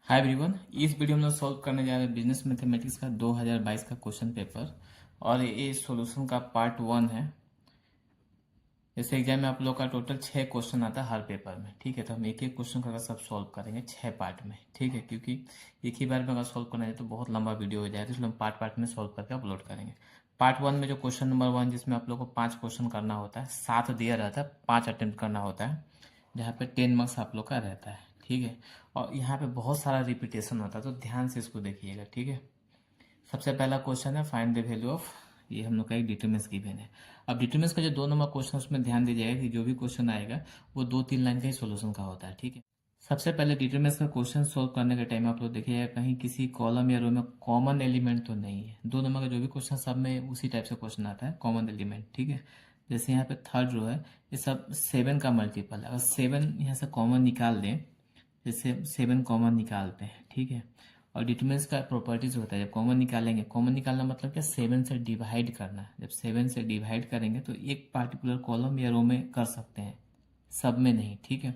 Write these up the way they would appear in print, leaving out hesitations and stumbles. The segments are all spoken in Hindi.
हाय एवरीवन, इस वीडियो में हम लोग सॉल्व करने जा रहे हैं बिजनेस मैथमेटिक्स का 2022 का क्वेश्चन पेपर। और ये सॉल्यूशन का पार्ट 1 है। इस एग्जाम में आप लोग का टोटल 6 क्वेश्चन आता है हर पेपर में। ठीक है, तो हम एक एक क्वेश्चन का सब सॉल्व करेंगे 6 पार्ट में। ठीक है, क्योंकि एक ही बार में अगर सॉल्व करना है तो बहुत लंबा वीडियो हो जाएगा, इसलिए हम पार्ट पार्ट में सॉल्व करके अपलोड करेंगे। पार्ट 1 में जो क्वेश्चन नंबर 1, जिसमें आप लोग को 5 क्वेश्चन करना होता है, 7 दिया रहता है, 5 अटेम्प्ट करना होता है, जहाँ पे 10 मार्क्स आप लोग का रहता है। ठीक है, और यहाँ पे बहुत सारा रिपीटेशन होता है, तो ध्यान से इसको देखिएगा। ठीक है, सबसे पहला क्वेश्चन है फाइंड द वैल्यू ऑफ, ये हम लोग का एक डिटरमिनेंट गिवन है। अब डिटरमिनेंट का जो 2 नंबर क्वेश्चन, उसमें ध्यान दीजिएगा कि जो भी क्वेश्चन आएगा वो 2-3 लाइन का ही सोल्यूशन का होता है। ठीक है, सबसे पहले डिटरमिनेंट का क्वेश्चन सोल्व करने के टाइम आप लोग देखिएगा कहीं किसी कॉलम या रो में कॉमन एलिमेंट तो नहीं है। 2 नंबर का जो भी क्वेश्चन सब में उसी टाइप से क्वेश्चन आता है, कॉमन एलिमेंट। ठीक है, जैसे यहाँ पे थर्ड रो है, ये सब 7 का मल्टीपल है। अगर 7 यहाँ से कॉमन निकाल दें, जैसे 7 कॉमन निकालते हैं। ठीक है, और डिटरमिनेंट्स का प्रॉपर्टीज होता है, जब कॉमन निकालेंगे, कॉमन निकालना मतलब क्या, 7 से डिवाइड करना है। जब 7 से डिवाइड करेंगे तो एक पार्टिकुलर कॉलम या रो में कर सकते हैं, सब में नहीं। ठीक है,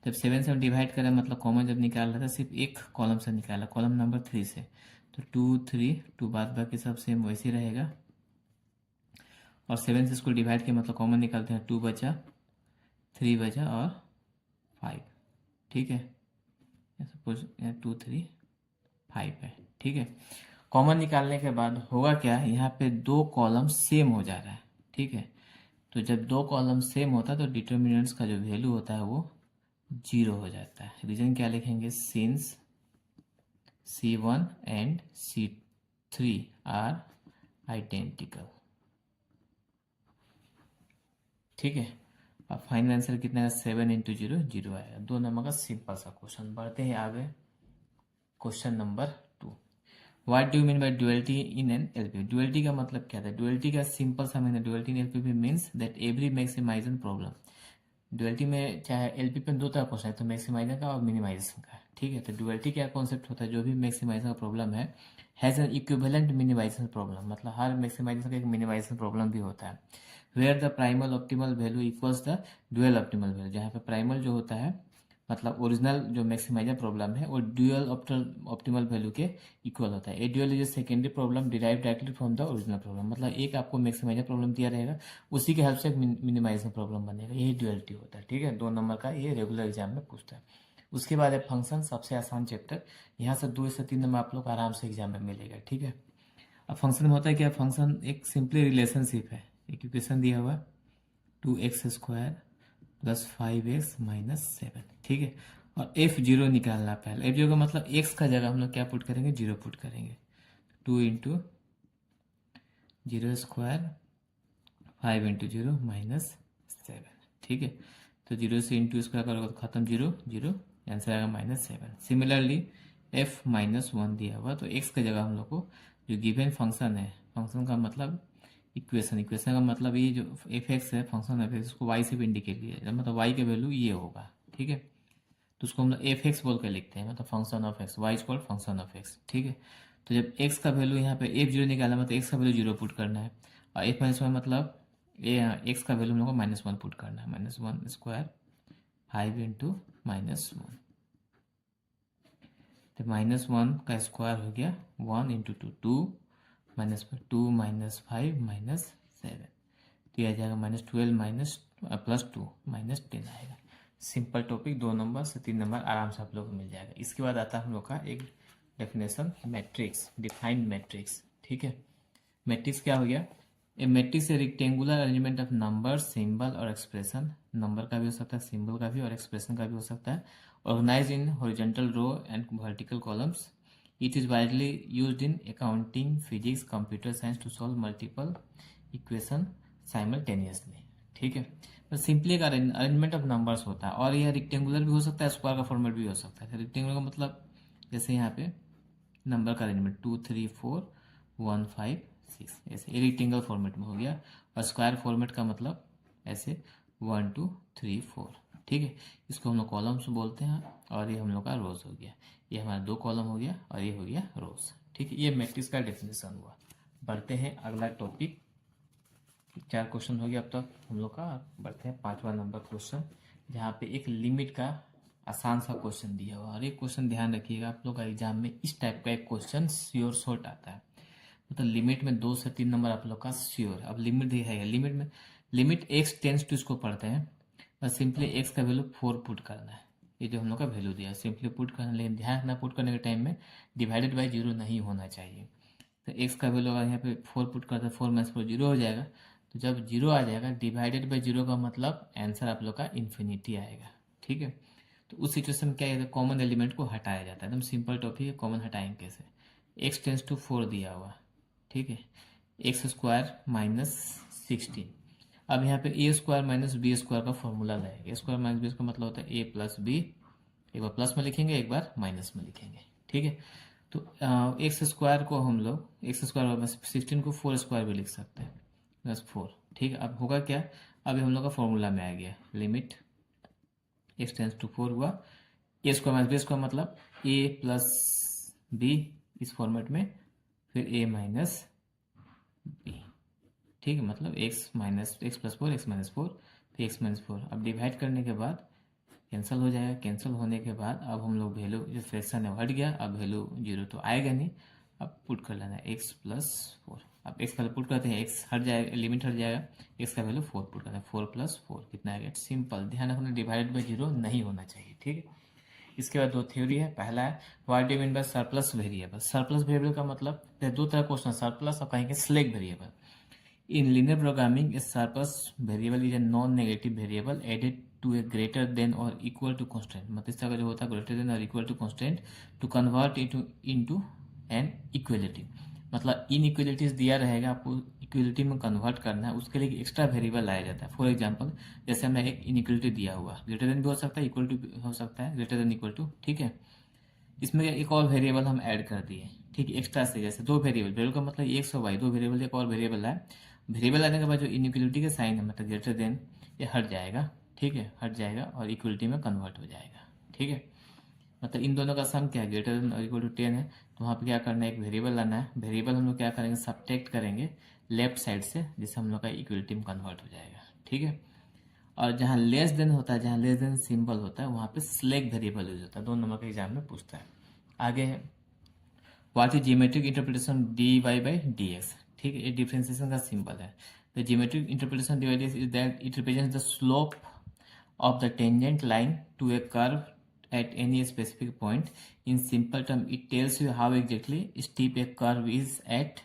जब 7 से हम डिवाइड करें मतलब कॉमन जब निकाल रहे थे सिर्फ एक कॉलम से निकाला, कॉलम नंबर 3 से, तो 2 3 2 बाद बाकी सब सेम वैसे ही रहेगा। और 7 से इसको डिवाइड किया मतलब कॉमन निकालते हैं, 2 बचा, 3 बचा और 5। ठीक है, सपोज 2 3 5 है। ठीक है, कॉमन निकालने के बाद होगा क्या, यहाँ पे 2 कॉलम सेम हो जा रहा है। ठीक है, तो जब 2 कॉलम सेम होता है तो डिटर्मिनेंट्स का जो वैल्यू होता है वो 0 हो जाता है। रीजन क्या लिखेंगे, since C1 and C3 are identical. ठीक है, अब फाइनल आंसर कितना है, 7 × 0 0 आएगा। 2 नंबर का सिंपल सा क्वेश्चन। बढ़ते हैं आगे, question number 2। What do you mean by duality in an LPP. Duality का मतलब क्या था, ड्युअलिटी का सिंपल सा मीन है, duality in LPP means that every maximisation problem. Duality में चाहे एलपीपी में 2 तरह क्वेश्चन है, तो मैक्सिमाइजर का और मिनिमाइजेशन का। ठीक है, तो ड्युअलिटी क्या कॉन्सेप्ट होता है, जो भी मैक्सिमाइजेशन का प्रॉब्लम है has an equivalent minimisation problem, मतलब हर मैक्सिमाइजेशन का एक मिनिमाइजेशन प्रॉब्लम भी होता है। Where the primal optimal value equals the dual optimal value, जहाँ पे प्राइमल जो होता है मतलब ओरिजिनल जो मैक्सिमाइजर प्रॉब्लम है वो ड्यूअल ऑप्टिमल वैल्यू के इक्वल होता है। A dual is a secondary problem derive directly from the original problem, मतलब एक आपको मैक्सिमाइजर प्रॉब्लम दिया रहेगा, उसी के हेल्प से मिनिमाइजेशन प्रॉब्लम बनेगा, यही ड्यूअलिटी होता है। ठीक है, 2 नंबर का ये रेगुलर एग्जाम में पूछता है। उसके बाद है फंक्शन, सबसे आसान चैप्टर, यहाँ से 2 से 3 नंबर आप लोग आराम से एग्जाम में मिलेगा। ठीक है, अब फंक्शन में होता है क्या, फंक्शन एक सिंपली रिलेशनशिप है। एक इक्वेशन दिया हुआ 2x² + 5x - 7। ठीक है, और f0 निकालना पहले। f0 का मतलब x का जगह हम लोग क्या पुट करेंगे, 0 पुट करेंगे। 2 × 0² 5 × 0 - 7। ठीक है, तो 0 से इंटू स्क्वायर करोगे तो खत्म, 0 0, आंसर आएगा -7। सिमिलरली f -1 दिया हुआ, तो x का जगह हम लोग को जो गिवन फंक्शन है, फंक्शन का मतलब इक्वेशन, इक्वेशन का मतलब ये जो f(x) है, फंक्शन f(x), उसको y से भी इंडिकेट किया जाए, मतलब y का वैल्यू ये होगा। ठीक है, तो उसको हम लोग f(x) बोल के लिखते हैं, मतलब function of x, y equal function of x। ठीक है, तो जब x का वैल्यू यहाँ पे f0 निकाला मतलब x का वैल्यू 0 पुट करना है, और f -1 मतलब ये x का वैल्यू हम लोग को -1 पुट करना है। -1² 5 × -1, तो -1 का स्क्वायर हो गया 1 × 2 2 -2 -5 -7, तो यह आ जाएगा -12 +2 -10 आएगा। सिंपल टॉपिक, 2 नंबर से 3 नंबर आराम से आप लोग को मिल जाएगा। इसके बाद आता है हम लोग का एक डेफिनेशन, मैट्रिक्स, डिफाइंड मैट्रिक्स। ठीक है, मैट्रिक्स क्या हो गया, a matrix a rectangular arrangement of number, symbol और एक्सप्रेशन। नंबर का भी हो सकता है, सिंबल का भी और एक्सप्रेशन का भी हो सकता है। Organise in horizontal row and vertical columns. It is widely used in accounting, physics, computer science to solve multiple equation simultaneously. ठीक है, तो सिंपली एक अरेंजमेंट ऑफ नंबर्स होता है, और यह रेक्टेंगुलर भी हो सकता है, स्क्वायर का फॉर्मेट भी हो सकता है। रेक्टेंगुलर का मतलब जैसे यहाँ पे नंबर का अरेंजमेंट 2 3 4 1 5 6, ऐसे ये रेक्टेंगल फॉर्मेट में हो गया। और स्क्वायर फॉर्मेट का मतलब ऐसे 1 2 3 4। ठीक है, इसको हम लोग कॉलम्स बोलते हैं, और ये हम लोग का रोज हो गया। ये हमारा 2 कॉलम हो गया और ये हो गया रोज। ठीक है, ये मैट्रिक्स का डेफिनेशन हुआ। बढ़ते हैं अगला टॉपिक, 4 क्वेश्चन हो गया अब तक हम लोग का। बढ़ते हैं 5वां नंबर क्वेश्चन, जहाँ पे एक लिमिट का आसान सा क्वेश्चन दिया हुआ। और एक क्वेश्चन ध्यान रखिएगा, आप लोग का एग्जाम में इस टाइप का एक क्वेश्चन श्योर शॉर्ट आता है, मतलब लिमिट में 2 से 3 नंबर आप लोग का श्योर। अब लिमिट दिखाएगा, लिमिट में लिमिट एक्स टेंस टू, इसको पढ़ते हैं, बस सिंपली एक्स का वैल्यू 4 पुट करना है। ये जो हम लोग का वैल्यू दिया है सिंपली पुट करना, लेकिन ध्यान रखना पुट करने के टाइम में डिवाइडेड बाई 0 नहीं होना चाहिए। तो एक्स का वैल्यू अगर यहाँ पे 4 पुट करते हैं, 4 माइनस 4 0 हो जाएगा। तो जब 0 आ जाएगा डिवाइडेड बाई 0 का मतलब आंसर आप लोग का इन्फिनिटी आएगा। ठीक है, तो उस सिचुएशन में क्या है, कॉमन एलिमेंट को हटाया जाता है। एकदम सिंपल टॉपिक है, कॉमन हटाएंगे कैसे। एक्स टेंस टू 4 दिया हुआ, ठीक है, एक्स स्क्वायर माइनस 16। अब यहाँ पे ए स्क्वायर माइनस बी स्क्वायर का फॉर्मूला लाएंगे। ए स्क्वायर माइनस बी का मतलब होता है ए प्लस बी, एक बार प्लस में लिखेंगे एक बार माइनस में लिखेंगे। ठीक है, तो एक्स स्क्वायर को हम लोग एक्स स्क्वायर 16 को 4 स्क्वायर भी लिख सकते हैं, प्लस 4। ठीक है, अब होगा क्या, अभी हम लोग का फॉर्मूला में आ गया, लिमिट एक्स टेंस टू 4 हुआ, ए स्क्वायर माइनस बी स्क्वायर मतलब ए प्लस बी इस फॉर्मेट में, फिर ए माइनस बी। ठीक है, मतलब x minus x plus 4 x minus 4 फिर एक्स माइनस 4। अब डिवाइड करने के बाद कैंसिल हो जाएगा, कैंसिल होने के बाद अब हम लोग वैल्यू जो फ्रैक्शन है हट गया, अब वैल्यू 0 तो आएगा नहीं। अब पुट कर लेना है एक्स प्लस 4। अब एक्स का पुट करते हैं, एक्स हट जाएगा, लिमिट हट जाएगा, एक्स का वैल्यू 4 पुट करना है, 4 प्लस 4 कितना आएगा। सिंपल, ध्यान रखना डिवाइडेड बाई 0 नहीं होना चाहिए। ठीक है, इसके बाद दो थ्योरी है। पहला है what do you mean by surplus variable. Surplus variable का मतलब दो तरह क्वेश्चन, सरप्लस और कहेंगे slack variable. In linear programming, a surplus variable is a non-negative variable added to a greater than or equal to constant। मतलब इसका जो होता है greater than or equal to constant to convert into an equality। मतलब inequalities दिया रहेगा, आपको इक्वलिटी में कन्वर्ट करना है, उसके लिए एक्स्ट्रा वेरिएबल लाया जाता है। फॉर एग्जांपल जैसे हमें एक इनइक्वलिटी दिया हुआ, ग्रेटर देन भी हो सकता है, इक्वल टू भी हो सकता है, ग्रेटर देन इक्वल टू। ठीक है, इसमें एक और वेरिएबल हम ऐड कर दिए, ठीक है, एक्स्ट्रा से, जैसे दो वेरिएबल का मतलब एक्स और वाई, दो वेरिएबल, एक और वेरिएबल है। वेरिएबल आने के बाद जो इनइक्वलिटी का साइन है मतलब ग्रेटर देन, ये हट जाएगा। ठीक है, हट जाएगा और इक्वलिटी में कन्वर्ट हो जाएगा। ठीक है, मतलब इन दोनों का सम क्या है, ग्रेटर देन और इक्वल टू 10 है, तो वहाँ पे क्या करना है, एक वेरिएबल लाना है। वेरिएबल हम लोग क्या करेंगे, सब्ट्रैक्ट करेंगे लेफ्ट साइड से, जिससे हम लोग का इक्वलिटी में कन्वर्ट हो जाएगा। ठीक है, और जहाँ लेस देन होता है, जहाँ लेस देन सिंबल होता है, वहाँ पे स्लैक वेरिएबल यूज होता है। 2 नंबर के एग्जाम में पूछता है। आगे है what is geometric interpretation D Y by D X. ठीक है, ये डिफरेंशिएशन का सिंबल है। The geometric interpretation D Y is that it represents the slope of the tangent line to a curve at any specific point. In simple term, it tells you how exactly steep a curve is at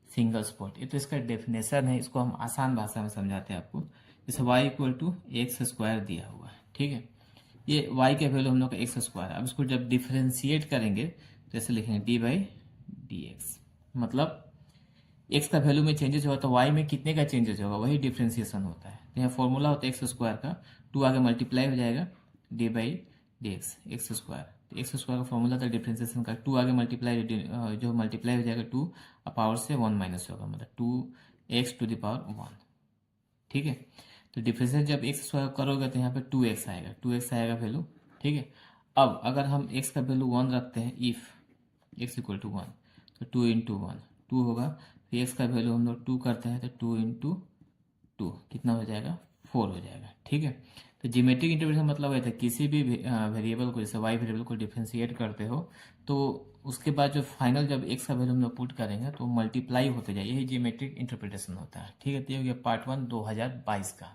single spot। ये तो इसका डेफिनेशन है, इसको हम आसान भाषा में समझाते हैं आपको। जैसे y equal to X square दिया हुआ है, ठीक है, ये y का वैल्यू हम लोग का एक्स स्क्वायर। अब इसको जब डिफ्रेंशिएट करेंगे तो ऐसे लिखेंगे डी बाई डी एक्स, मतलब एक्स का वैल्यू में चेंजेस होगा तो वाई में कितने का चेंजेस होगा, वही डिफ्रेंसिएशन होता है। तो यहाँ फॉर्मूला होता है एक्स स्क्वायर का, 2 आगे मल्टीप्लाई हो जाएगा D by D x, x square. तो एक्स स्क्वायर का फॉर्मूला था डिफ्रेंसिएशन का, 2 आगे मल्टीप्लाई, जो मल्टीप्लाई हो जाएगा 2 पावर से 1 माइनस होगा, मतलब 2x टू द पावर 1। ठीक है, तो डिफ्रेंशिएट जब एक्स स्क्वायर करोगे तो यहाँ पे 2x आएगा, 2x आएगा वैल्यू। ठीक है, अब अगर हम x का वैल्यू 1 रखते हैं, इफ x इक्वल टू 1, तो 2 इंटू 1 2 होगा, फिर एक्स का वैल्यू हम लोग 2 करते हैं तो 2 इंटू 2 कितना हो जाएगा, 4 हो जाएगा। ठीक है, तो जियोमेट्रिक इंटरप्रिटेशन मतलब है किसी भी वेरिएबल को, जैसे वाई वेरिएबल को डिफरेंशिएट करते हो तो उसके बाद जो फाइनल जब एक्स का वैल्यू हम लोग पुट करेंगे तो मल्टीप्लाई होते जाए, यही जियोमेट्रिक इंटरप्रिटेशन होता है। ठीक है, तो ये हो गया पार्ट 1 2022 का।